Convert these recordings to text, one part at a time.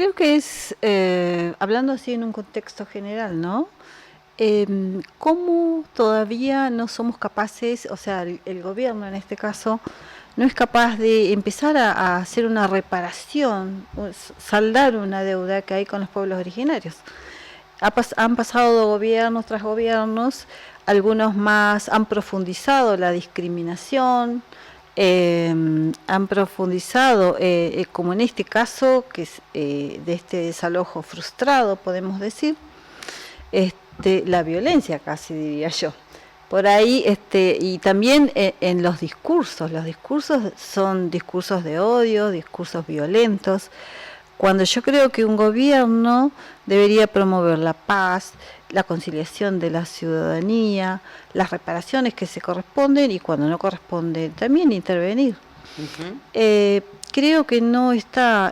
creo que es, hablando así en un contexto general, ¿no? ¿Cómo todavía no somos capaces, o sea, el gobierno en este caso, no es capaz de empezar a hacer una reparación, saldar una deuda que hay con los pueblos originarios? Han pasado gobiernos tras gobiernos, algunos más han profundizado la discriminación, han profundizado, como en este caso, que es de este desalojo frustrado, podemos decir, la violencia casi diría yo. Por ahí, y también en los discursos son discursos de odio, discursos violentos, cuando yo creo que un gobierno debería promover la paz, la conciliación de la ciudadanía, las reparaciones que se corresponden y cuando no corresponden también intervenir. Creo que no está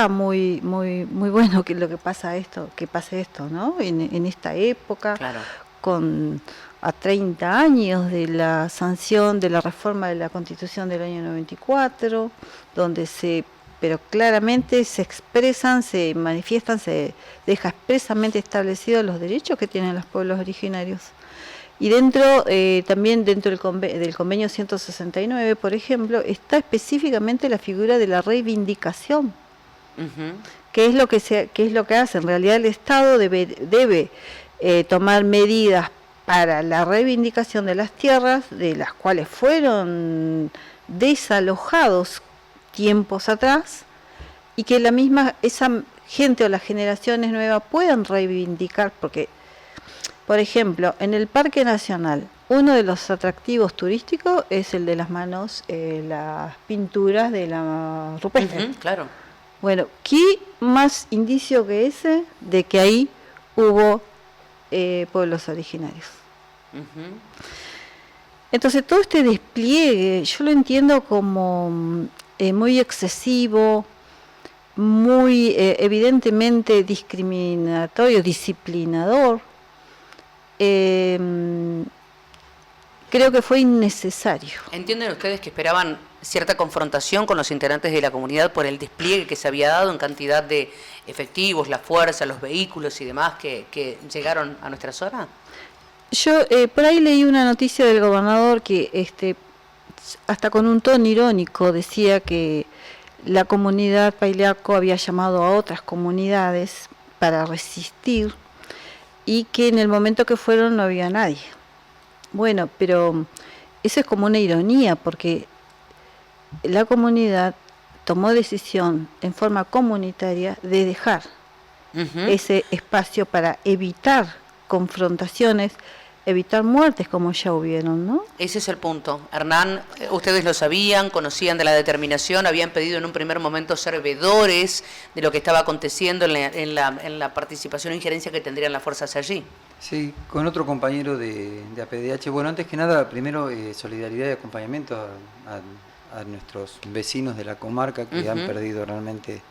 muy bueno que lo que pase esto, ¿no? En esta época, Claro. con a 30 años de la sanción de la reforma de la Constitución del año 94, donde pero claramente se expresan, se manifiestan, se deja expresamente establecidos los derechos que tienen los pueblos originarios. Y también dentro del convenio 169, por ejemplo, está específicamente la figura de la reivindicación. ¿Qué es lo que hace? En realidad el Estado debe tomar medidas para la reivindicación de las tierras de las cuales fueron desalojados tiempos atrás y que esa gente o las generaciones nuevas puedan reivindicar, porque por ejemplo, en el Parque Nacional, uno de los atractivos turísticos es el de las manos, las pinturas de la rupestre. Claro. Bueno, ¿qué más indicio que ese de que ahí hubo pueblos originarios? Entonces, todo este despliegue, yo lo entiendo como muy excesivo, muy evidentemente discriminatorio, disciplinador. Creo que fue innecesario. ¿Entienden ustedes que esperaban cierta confrontación con los integrantes de la comunidad por el despliegue que se había dado en cantidad de efectivos, la fuerza, los vehículos y demás que llegaron a nuestra zona? Yo por ahí leí una noticia del gobernador que hasta con un tono irónico decía que la comunidad Paileaco había llamado a otras comunidades para resistir y que en el momento que fueron no había nadie. Bueno, pero eso es como una ironía, porque la comunidad tomó decisión en forma comunitaria de dejar ese espacio para evitar confrontaciones, evitar muertes como ya hubieron, ¿no? Ese es el punto. Hernán, ustedes lo sabían, conocían de la determinación, habían pedido en un primer momento ser vedores de lo que estaba aconteciendo en la participación e injerencia que tendrían las fuerzas allí. Sí, con otro compañero de APDH. Bueno, antes que nada, primero solidaridad y acompañamiento a nuestros vecinos de la comarca que han perdido realmente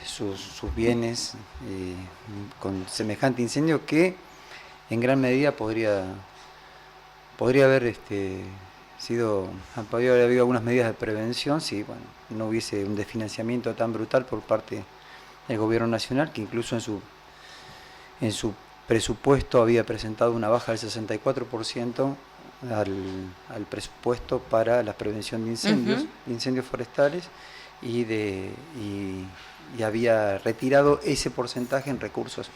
sus bienes con semejante incendio que en gran medida podría haber podría haber habido algunas medidas de prevención si no hubiese un desfinanciamiento tan brutal por parte del gobierno nacional, que incluso en su presupuesto había presentado una baja del 64% al presupuesto para la prevención de incendios forestales y había retirado ese porcentaje en recursos.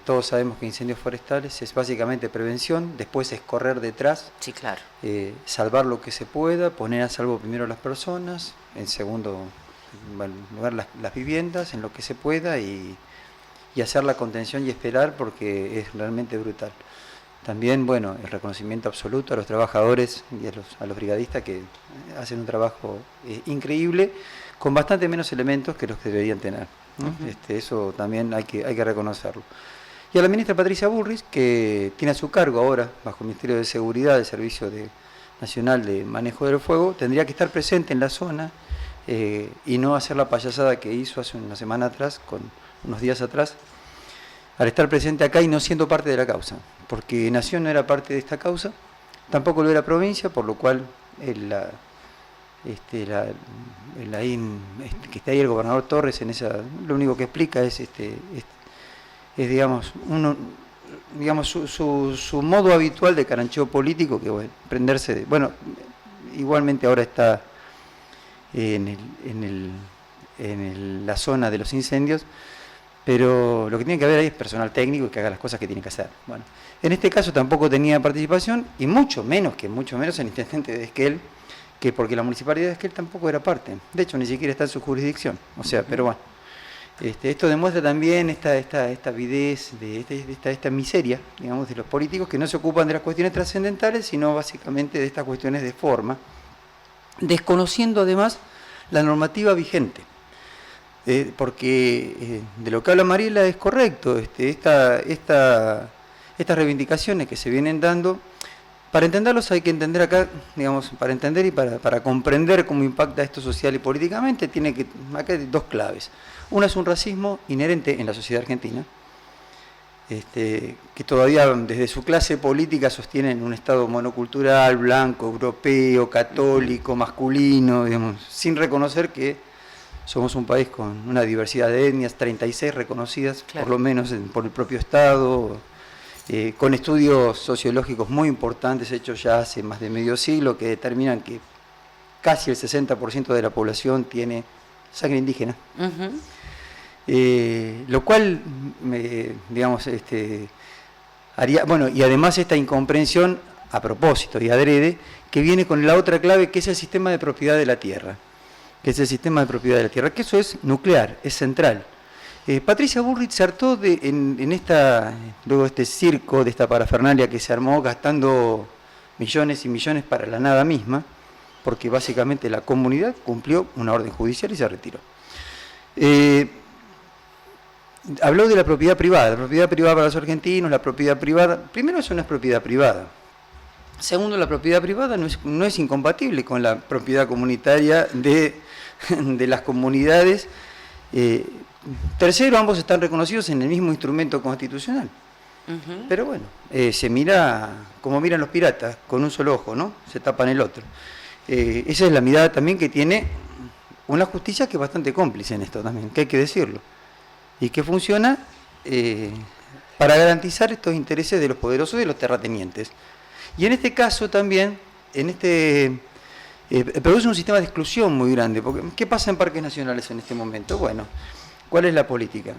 Todos sabemos que incendios forestales es básicamente prevención, después es correr detrás, sí, claro. Salvar lo que se pueda, poner a salvo primero a las personas, en segundo lugar las viviendas, en lo que se pueda y hacer la contención y esperar, porque es realmente brutal. También, bueno, el reconocimiento absoluto a los trabajadores y a los brigadistas que hacen un trabajo increíble, con bastante menos elementos que los que deberían tener, ¿no? Eso también hay que reconocerlo. Y a la ministra Patricia Bullrich, que tiene a su cargo ahora, bajo el Ministerio de Seguridad, el Servicio Nacional de Manejo del Fuego, tendría que estar presente en la zona y no hacer la payasada que hizo hace una semana atrás, unos días atrás, al estar presente acá y no siendo parte de la causa, porque Nación no era parte de esta causa, tampoco lo era provincia, por lo cual que está ahí el gobernador Torres, lo único que explica es digamos, su modo habitual de carancheo político, que bueno, prenderse de, bueno, igualmente ahora está la zona de los incendios, pero lo que tiene que haber ahí es personal técnico y que haga las cosas que tiene que hacer. Bueno, en este caso tampoco tenía participación, y mucho menos el intendente de Esquel, que porque la municipalidad de Esquel tampoco era parte, de hecho ni siquiera está en su jurisdicción, o sea, pero bueno. Esto demuestra también esta avidez, esta miseria, digamos, de los políticos que no se ocupan de las cuestiones trascendentales, sino básicamente de estas cuestiones de forma, desconociendo además la normativa vigente. Porque de lo que habla Mariela es correcto, estas reivindicaciones que se vienen dando, para entenderlos hay que entender acá, digamos, para entender y para comprender cómo impacta esto social y políticamente, acá hay dos claves. Una es un racismo inherente en la sociedad argentina, que todavía desde su clase política sostienen un Estado monocultural, blanco, europeo, católico, masculino, digamos, sin reconocer que somos un país con una diversidad de etnias, 36 reconocidas, claro, por lo menos por el propio Estado, con estudios sociológicos muy importantes hechos ya hace más de medio siglo que determinan que casi el 60% de la población tiene sangre indígena. Uh-huh. Lo cual, digamos, haría, bueno, y además esta incomprensión a propósito y adrede, que viene con la otra clave, que es el sistema de propiedad de la tierra, que eso es nuclear, es central. Patricia Bullrich se hartó luego de este circo, de esta parafernalia que se armó gastando millones y millones para la nada misma, porque básicamente la comunidad cumplió una orden judicial y se retiró. Habló de la propiedad privada para los argentinos, la propiedad privada, primero eso no es propiedad privada, segundo la propiedad privada no es incompatible con la propiedad comunitaria de las comunidades, tercero ambos están reconocidos en el mismo instrumento constitucional, uh-huh. Pero bueno, se mira como miran los piratas, con un solo ojo, ¿no? Se tapan el otro. Esa es la mirada también que tiene una justicia que es bastante cómplice en esto también, que hay que decirlo. Y que funciona para garantizar estos intereses de los poderosos y de los terratenientes. Y en este caso también, produce un sistema de exclusión muy grande. Porque, ¿qué pasa en parques nacionales en este momento? Bueno, ¿cuál es la política?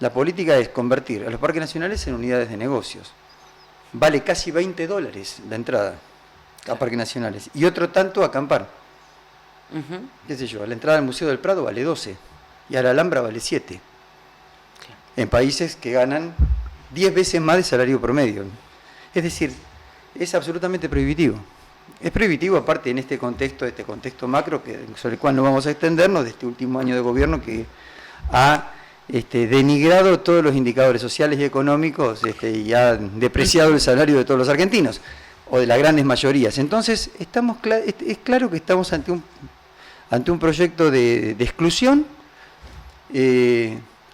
La política es convertir a los parques nacionales en unidades de negocios. Vale casi $20 la entrada a parques nacionales. Y otro tanto a acampar. Uh-huh. ¿Qué sé yo? La entrada al Museo del Prado vale 12. Y a la Alhambra vale 7, claro, en países que ganan 10 veces más de salario promedio. Es decir, es absolutamente prohibitivo. Es prohibitivo aparte en este contexto macro sobre el cual no vamos a extendernos, de este último año de gobierno que ha denigrado todos los indicadores sociales y económicos y ha depreciado el salario de todos los argentinos, o de las grandes mayorías. Entonces, es claro que estamos ante un proyecto de exclusión,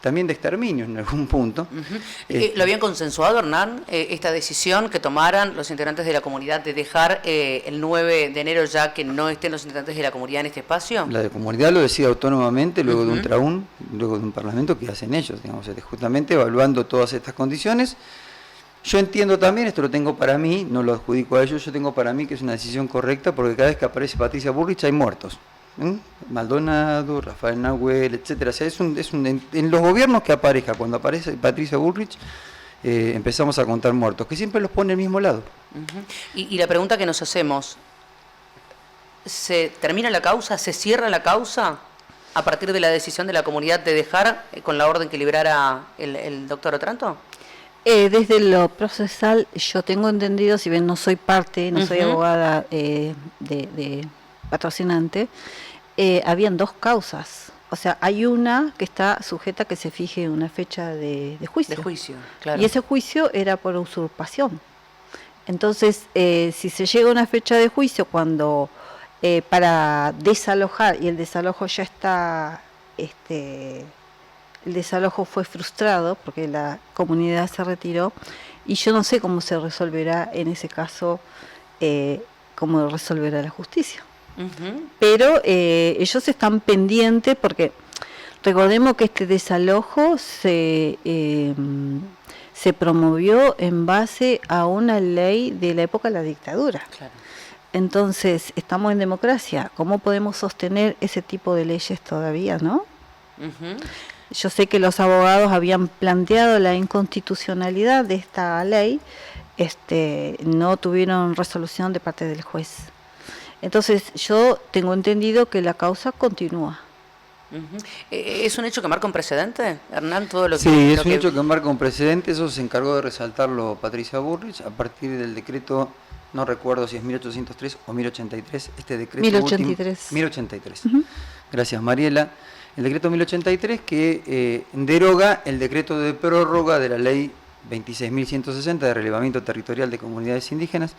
también de exterminio en algún punto. Uh-huh. ¿Lo habían consensuado, Hernán, esta decisión que tomaran los integrantes de la comunidad de dejar el 9 de enero ya que no estén los integrantes de la comunidad en este espacio? La de comunidad lo decide autónomamente luego, uh-huh, de un traún, luego de un parlamento que hacen ellos, digamos, justamente evaluando todas estas condiciones. Yo entiendo también, esto lo tengo para mí, no lo adjudico a ellos, yo tengo para mí que es una decisión correcta porque cada vez que aparece Patricia Bullrich hay muertos. Maldonado, Rafael Nahuel, etcétera. O sea, en los gobiernos que aparezca, cuando aparece Patricia Bullrich, empezamos a contar muertos, que siempre los pone al mismo lado. Uh-huh. Y la pregunta que nos hacemos, ¿se termina la causa, se cierra la causa a partir de la decisión de la comunidad de dejar con la orden que librara el doctor Otranto? Desde lo procesal, yo tengo entendido, si bien no soy parte, no, uh-huh, soy abogada de patrocinante, habían dos causas. O sea, hay una que está sujeta a que se fije una fecha de juicio. De juicio, claro. Y ese juicio era por usurpación. Entonces, si se llega a una fecha de juicio cuando para desalojar, y el desalojo ya está, el desalojo fue frustrado porque la comunidad se retiró, y yo no sé cómo se resolverá en ese caso, cómo resolverá la justicia. Ujú. Pero ellos están pendientes porque recordemos que este desalojo se promovió en base a una ley de la época de la dictadura. Claro. Entonces, estamos en democracia. ¿Cómo podemos sostener ese tipo de leyes todavía, no? Ujú. Yo sé que los abogados habían planteado la inconstitucionalidad de esta ley, no tuvieron resolución de parte del juez. Entonces, yo tengo entendido que la causa continúa. Ujú. ¿Es un hecho que marca un precedente, Hernán, todo lo que... Sí, es lo un hecho que marca un precedente, eso se encargó de resaltarlo Patricia Bullrich a partir del decreto, no recuerdo si es 1803 o 1083, este decreto 1083. 1083. Ujú. Gracias, Mariela. El decreto 1083 que deroga el decreto de prórroga de la ley 26.160 de relevamiento territorial de comunidades indígenas.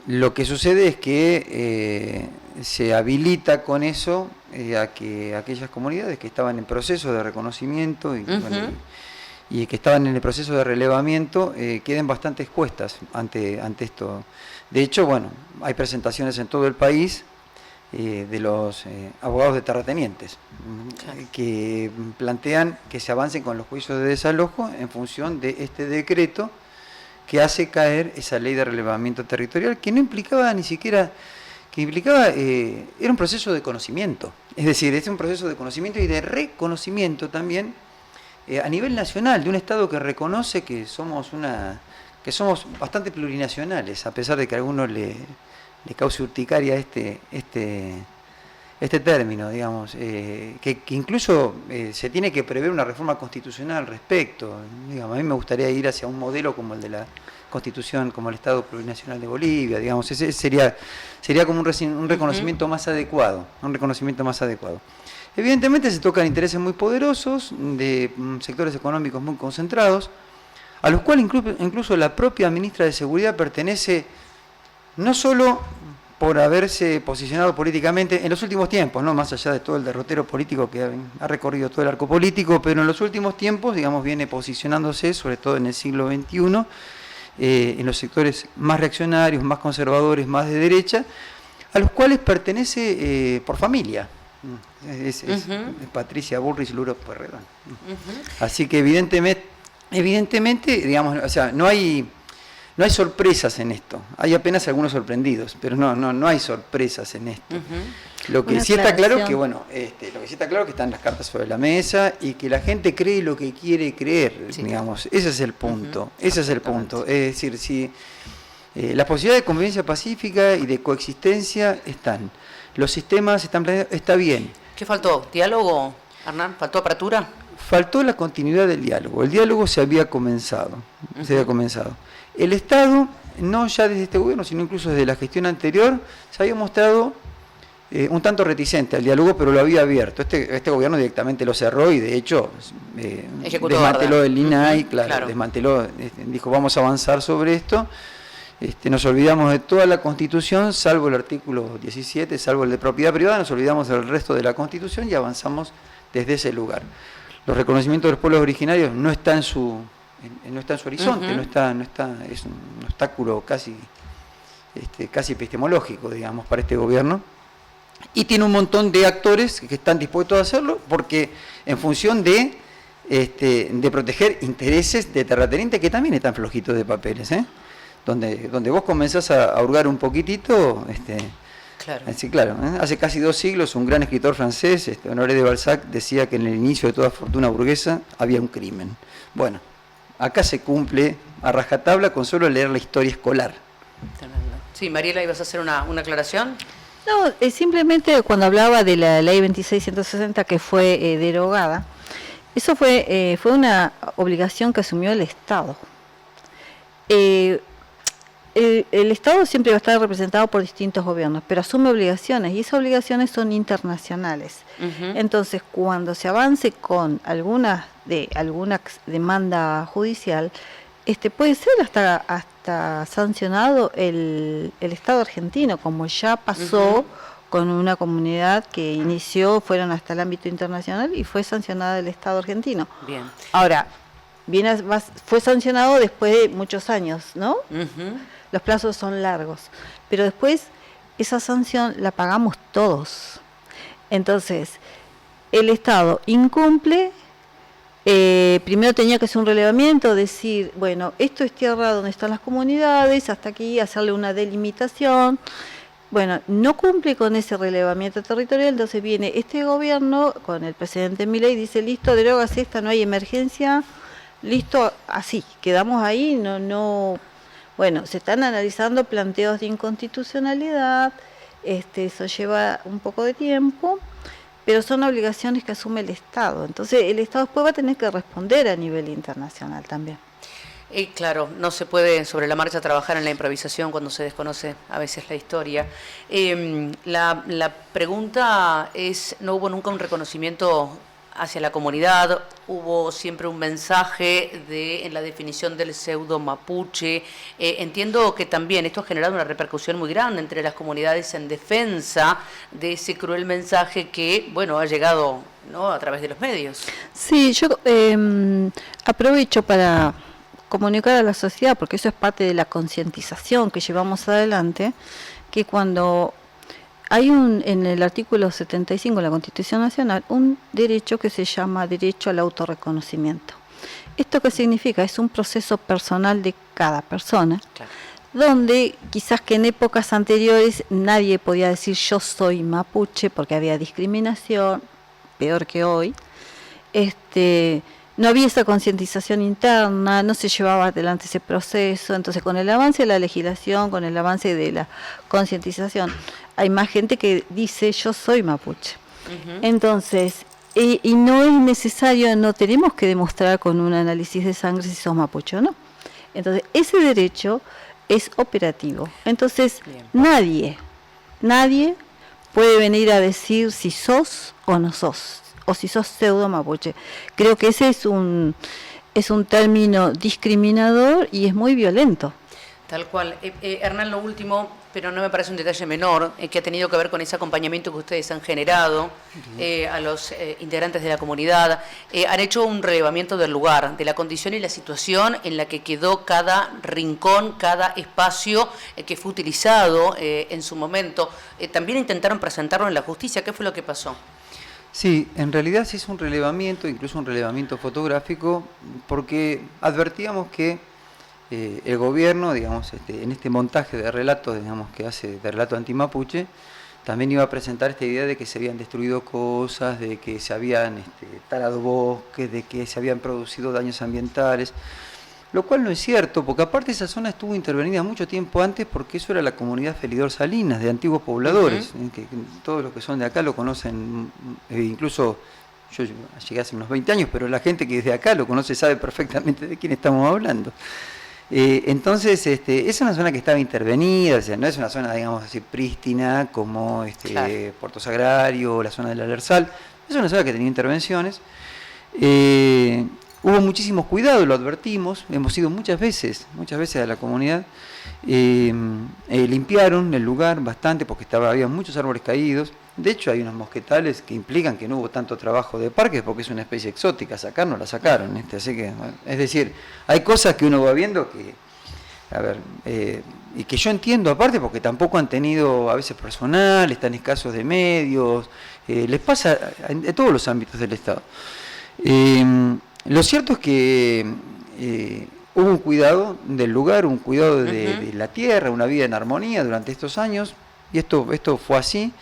Lo que sucede es que se habilita con eso a que aquellas comunidades que estaban en proceso de reconocimiento y que estaban en el proceso de relevamiento queden bastante expuestas ante esto. De hecho, bueno, hay presentaciones en todo el país de los abogados de terratenientes que plantean que se avancen con los juicios de desalojo en función de este decreto que hace caer esa ley de relevamiento territorial, que no implicaba ni siquiera, que implicaba, era un proceso de conocimiento, es decir, es un proceso de conocimiento y de reconocimiento también a nivel nacional, de un Estado que reconoce que somos bastante plurinacionales, a pesar de que a algunos le cause urticaria este término, digamos, que incluso se tiene que prever una reforma constitucional al respecto. Digamos, a mí me gustaría ir hacia un modelo como el de la Constitución, como el Estado Plurinacional de Bolivia, digamos, ese sería como un reconocimiento más adecuado, Evidentemente se tocan intereses muy poderosos, de sectores económicos muy concentrados, a los cuales incluso la propia ministra de Seguridad pertenece, no solo por haberse posicionado políticamente en los últimos tiempos, no más allá de todo el derrotero político que ha recorrido todo el arco político, pero en los últimos tiempos, digamos, viene posicionándose, sobre todo en el siglo XXI, en los sectores más reaccionarios, más conservadores, más de derecha, a los cuales pertenece por familia. Es Patricia Bullrich Luro Pueyrredón. Así que evidentemente, digamos, o sea, no hay sorpresas en esto. Hay apenas algunos sorprendidos, pero no hay sorpresas en esto. Lo que sí está claro que, bueno, lo que sí está claro que están las cartas sobre la mesa y que la gente cree lo que quiere creer, digamos. Ese es el punto. Ese es el punto. Es decir, si las posibilidades de convivencia pacífica y de coexistencia están, los sistemas están planeados, está bien. ¿Qué faltó? ¿Diálogo, Hernán? ¿Faltó apertura? Faltó la continuidad del diálogo. El diálogo se había comenzado. El Estado, no ya desde este gobierno, sino incluso desde la gestión anterior, se había mostrado un tanto reticente al diálogo, pero lo había abierto. Este gobierno directamente lo cerró y de hecho desmanteló el INAI, desmanteló, dijo vamos a avanzar sobre esto. Nos olvidamos de toda la Constitución, salvo el artículo 17, salvo el de propiedad privada, nos olvidamos del resto de la Constitución y avanzamos desde ese lugar. Los reconocimientos de los pueblos originarios no está en su horizonte, es un obstáculo casi epistemológico, digamos, para este gobierno. Y tiene un montón de actores que están dispuestos a hacerlo porque en función de proteger intereses de terratenientes que también están flojitos de papeles, donde vos comenzás a hurgar un poquitito, claro, hace casi 2 siglos un gran escritor francés, Honoré de Balzac, decía que en el inicio de toda fortuna burguesa había un crimen. Bueno, acá se cumple a rajatabla con solo leer la historia escolar. Sí, Mariela, ¿ibas a hacer una aclaración? No, simplemente cuando hablaba de la ley 26.160 que fue derogada, eso fue una obligación que asumió el Estado. El Estado siempre va a estar representado por distintos gobiernos, pero asume obligaciones y esas obligaciones son internacionales. Entonces, cuando se avance con alguna demanda judicial, puede ser hasta sancionado el Estado argentino, como ya pasó con una comunidad que fueron hasta el ámbito internacional y fue sancionada el Estado argentino. Bien. Ahora, fue sancionado después de muchos años, ¿no? Ujú. Los plazos son largos, pero después esa sanción la pagamos todos. Entonces, el Estado incumple, primero tenía que hacer un relevamiento, decir, bueno, esto es tierra donde están las comunidades, hasta aquí hacerle una delimitación. Bueno, no cumple con ese relevamiento territorial, entonces viene este gobierno con el presidente Milei y dice, listo, derogas esta, no hay emergencia, listo, así, quedamos ahí, bueno, se están analizando planteos de inconstitucionalidad, eso lleva un poco de tiempo, pero son obligaciones que asume el Estado. Entonces el Estado después va a tener que responder a nivel internacional también. Y claro, no se puede sobre la marcha trabajar en la improvisación cuando se desconoce a veces la historia. La pregunta es, ¿no hubo nunca un reconocimiento hacia la comunidad? Hubo siempre un mensaje en la definición del pseudo mapuche. Entiendo que también esto ha generado una repercusión muy grande entre las comunidades en defensa de ese cruel mensaje que, bueno, ha llegado, ¿no?, a través de los medios. Sí, yo aprovecho para comunicar a la sociedad, porque eso es parte de la concientización que llevamos adelante, que cuando hay en el artículo 75 de la Constitución Nacional un derecho que se llama derecho al autorreconocimiento. ¿Esto qué significa? Es un proceso personal de cada persona, claro, donde quizás que en épocas anteriores nadie podía decir yo soy mapuche porque había discriminación, peor que hoy, no había esa concientización interna, no se llevaba adelante ese proceso. Entonces, con el avance de la legislación, con el avance de la concientización, hay más gente que dice yo soy mapuche. Uh-huh. Entonces, y no es necesario, no tenemos que demostrar con un análisis de sangre si sos mapuche o no. Entonces, ese derecho es operativo. Entonces, nadie puede venir a decir si sos o no sos, o si sos pseudo mapuche. Creo que ese es un término discriminador y es muy violento. Tal cual. Hernán, lo último, pero no me parece un detalle menor, que ha tenido que ver con ese acompañamiento que ustedes han generado a los integrantes de la comunidad. Han hecho un relevamiento del lugar, de la condición y la situación en la que quedó cada rincón, cada espacio que fue utilizado en su momento. También intentaron presentarlo en la justicia. ¿Qué fue lo que pasó? Sí, en realidad se hizo un relevamiento, incluso un relevamiento fotográfico, porque advertíamos que el gobierno, digamos, en este montaje de relatos, digamos, que hace de relato antimapuche, también iba a presentar esta idea de que se habían destruido cosas, de que se habían talado bosques, de que se habían producido daños ambientales, lo cual no es cierto, porque aparte esa zona estuvo intervenida mucho tiempo antes porque eso era la comunidad Felidor Salinas, de antiguos pobladores, uh-huh, que todos los que son de acá lo conocen, incluso yo llegué hace unos 20 años, pero la gente que es de acá lo conoce sabe perfectamente de quién estamos hablando. Entonces, es una zona que estaba intervenida, o sea, no es una zona, digamos así, prístina como claro, Puerto Sagrario, la zona del Alersal, es una zona que tenía intervenciones. Hubo muchísimos cuidados, lo advertimos, hemos ido muchas veces a la comunidad, limpiaron el lugar bastante porque había muchos árboles caídos. De hecho, hay unos mosquetales que implican que no hubo tanto trabajo de parques porque es una especie exótica, sacarnos la sacaron. Así que, bueno, es decir, hay cosas que uno va viendo que, y que yo entiendo aparte porque tampoco han tenido a veces personal, están escasos de medios, les pasa en todos los ámbitos del Estado. Lo cierto es que hubo un cuidado del lugar, un cuidado de la tierra, una vida en armonía durante estos años, y esto fue así.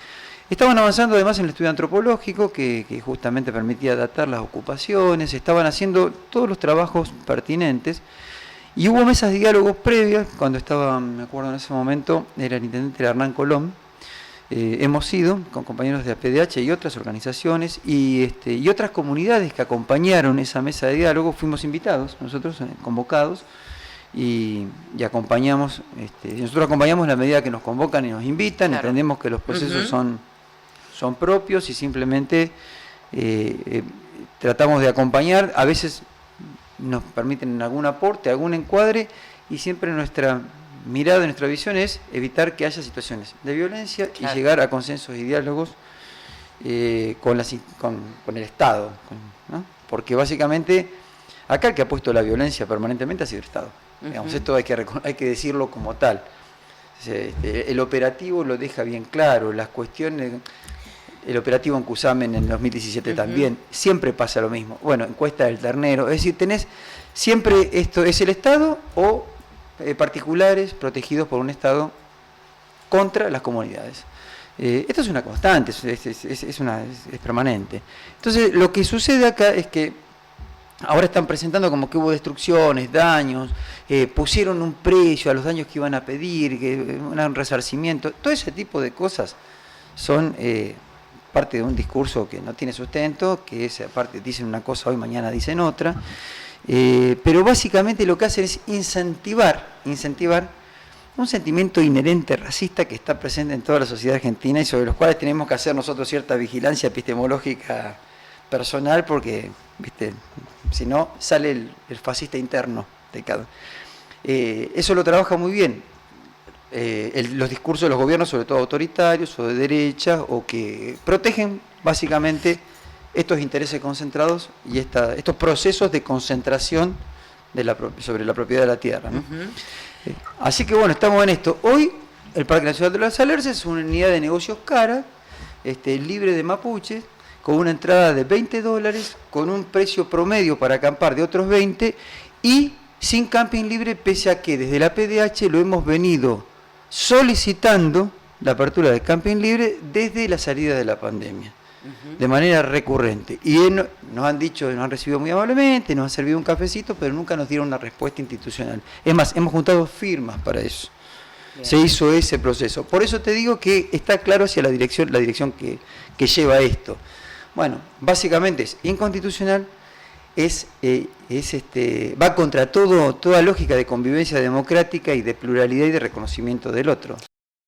Estaban avanzando además en el estudio antropológico que justamente permitía datar las ocupaciones, estaban haciendo todos los trabajos pertinentes y hubo mesas de diálogos previas, cuando estaba, me acuerdo en ese momento, era el intendente Hernán Colom, hemos ido con compañeros de APDH y otras organizaciones y otras comunidades que acompañaron esa mesa de diálogo, fuimos invitados, nosotros convocados, y acompañamos, nosotros acompañamos la medida que nos convocan y nos invitan, claro, entendemos que los procesos son propios y simplemente tratamos de acompañar, a veces nos permiten algún aporte, algún encuadre, y siempre nuestra mirada, nuestra visión es evitar que haya situaciones de violencia, claro, y llegar a consensos y diálogos con el Estado, ¿no? Porque básicamente Acá el que ha puesto la violencia permanentemente ha sido el Estado. Digamos, esto hay que decirlo como tal. El operativo lo deja bien claro, las cuestiones, el operativo en Cusamen en 2017 también, siempre pasa lo mismo. Bueno, encuesta del ternero, es decir, tenés siempre esto, es el Estado o particulares protegidos por un Estado contra las comunidades. Esto es una constante, es permanente. Entonces, lo que sucede acá es que ahora están presentando como que hubo destrucciones, daños, pusieron un precio a los daños que iban a pedir, un resarcimiento. Todo ese tipo de cosas son parte de un discurso que no tiene sustento, que es aparte dicen una cosa hoy, mañana dicen otra. Pero básicamente lo que hacen es incentivar un sentimiento inherente racista que está presente en toda la sociedad argentina y sobre los cuales tenemos que hacer nosotros cierta vigilancia epistemológica personal porque, ¿viste? Si no, sale el fascista interno de cada. Eso lo trabaja muy bien los discursos de los gobiernos, sobre todo autoritarios o de derecha, o que protegen básicamente estos intereses concentrados y estos procesos de concentración sobre la propiedad de la tierra, ¿no? Así que bueno, estamos en esto. Hoy el Parque Nacional de los Alerces es una unidad de negocios cara, libre de mapuches, con una entrada de $20, con un precio promedio para acampar de otros 20 y sin camping libre, pese a que desde la PDH lo hemos venido solicitando la apertura del camping libre desde la salida de la pandemia, de manera recurrente. Y nos han dicho, nos han recibido muy amablemente, nos han servido un cafecito, pero nunca nos dieron una respuesta institucional. Es más, hemos juntado firmas para eso. Bien. Se hizo ese proceso. Por eso te digo que está claro hacia la dirección que lleva esto. Bueno, básicamente es inconstitucional, va contra toda lógica de convivencia democrática y de pluralidad y de reconocimiento del otro.